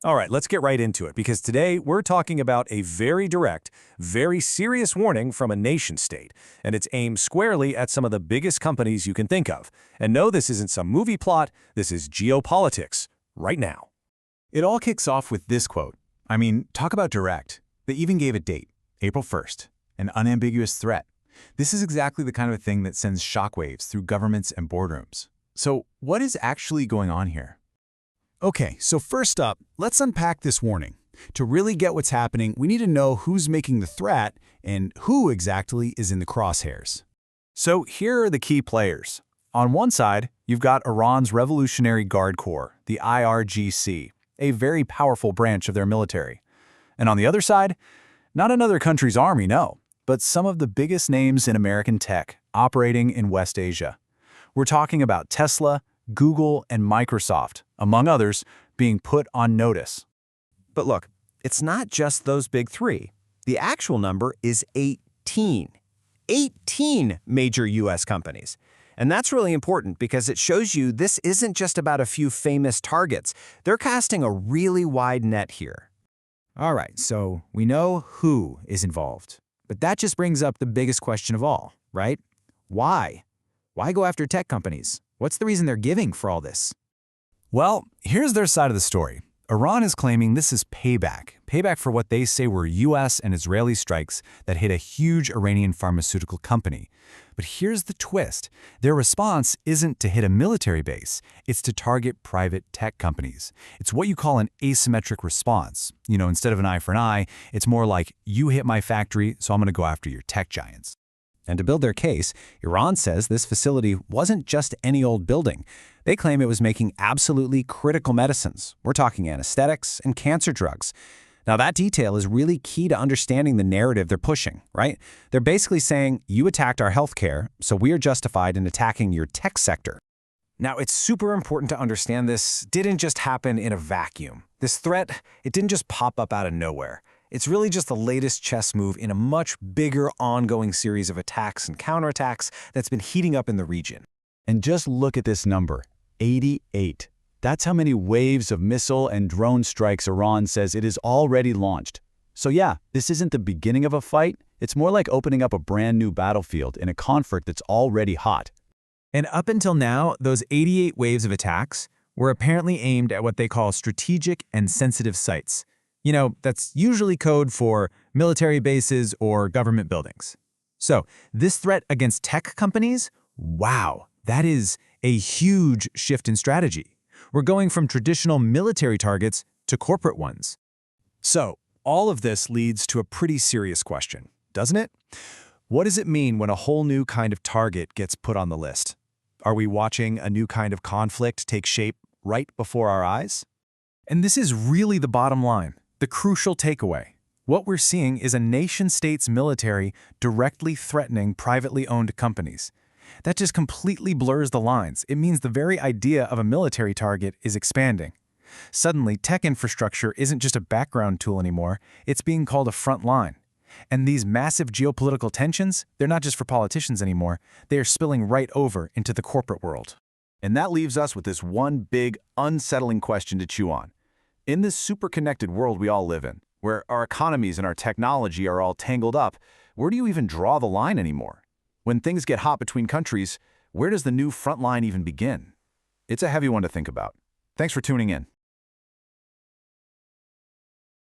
All right, let's get right into it, because today we're talking about a very direct, very serious warning from a nation-state, and it's aimed squarely at some of the biggest companies you can think of. And no, this isn't some movie plot, this is geopolitics, right now. It all kicks off with this quote. I mean, talk about direct. They even gave a date, April 1st, an unambiguous threat. This is exactly the kind of thing that sends shockwaves through governments and boardrooms. So what is actually going on here? Okay, so first up, let's unpack this warning. To really get what's happening, we need to know who's making the threat and who exactly is in the crosshairs. So here are the key players. On one side, you've got Iran's Revolutionary Guard Corps, the IRGC, a very powerful branch of their military. And on the other side, not another country's army, no, but some of the biggest names in American tech operating in West Asia. We're talking about Tesla, Google, and Microsoft, among others, being put on notice. But look, it's not just those big three. The actual number is 18. 18 major U.S. companies. And that's really important because it shows you this isn't just about a few famous targets. They're casting a really wide net here. All right, so we know who is involved. But that just brings up the biggest question of all, right? Why? Why go after tech companies? What's the reason they're giving for all this? Well, here's their side of the story. Iran is claiming this is payback for what they say were U.S. and Israeli strikes that hit a huge Iranian pharmaceutical company. But here's the twist. Their response isn't to hit a military base. It's to target private tech companies. It's what you call an asymmetric response. You know, instead of an eye for an eye, it's more like, you hit my factory, so I'm going to go after your tech giants. And to build their case, Iran says this facility wasn't just any old building. They claim it was making absolutely critical medicines. We're talking anesthetics and cancer drugs. Now, that detail is really key to understanding the narrative they're pushing, right? They're basically saying, you attacked our healthcare, so we are justified in attacking your tech sector. Now, it's super important to understand this didn't just happen in a vacuum. This threat, it didn't just pop up out of nowhere. It's really just the latest chess move in a much bigger ongoing series of attacks and counterattacks that's been heating up in the region. And just look at this number, 88. That's how many waves of missile and drone strikes Iran says it has already launched. So yeah, this isn't the beginning of a fight. It's more like opening up a brand new battlefield in a conflict that's already hot. And up until now, those 88 waves of attacks were apparently aimed at what they call strategic and sensitive sites. You know, that's usually code for military bases or government buildings. So this threat against tech companies, wow, that is a huge shift in strategy. We're going from traditional military targets to corporate ones. So all of this leads to a pretty serious question, doesn't it? What does it mean when a whole new kind of target gets put on the list? Are we watching a new kind of conflict take shape right before our eyes? And this is really the bottom line. The crucial takeaway. What we're seeing is a nation-state's military directly threatening privately owned companies. That just completely blurs the lines. It means the very idea of a military target is expanding. Suddenly, tech infrastructure isn't just a background tool anymore, it's being called a front line. And these massive geopolitical tensions, they're not just for politicians anymore, they are spilling right over into the corporate world. And that leaves us with this one big, unsettling question to chew on. In this super-connected world we all live in, where our economies and our technology are all tangled up, where do you even draw the line anymore? When things get hot between countries, where does the new front line even begin? It's a heavy one to think about. Thanks for tuning in.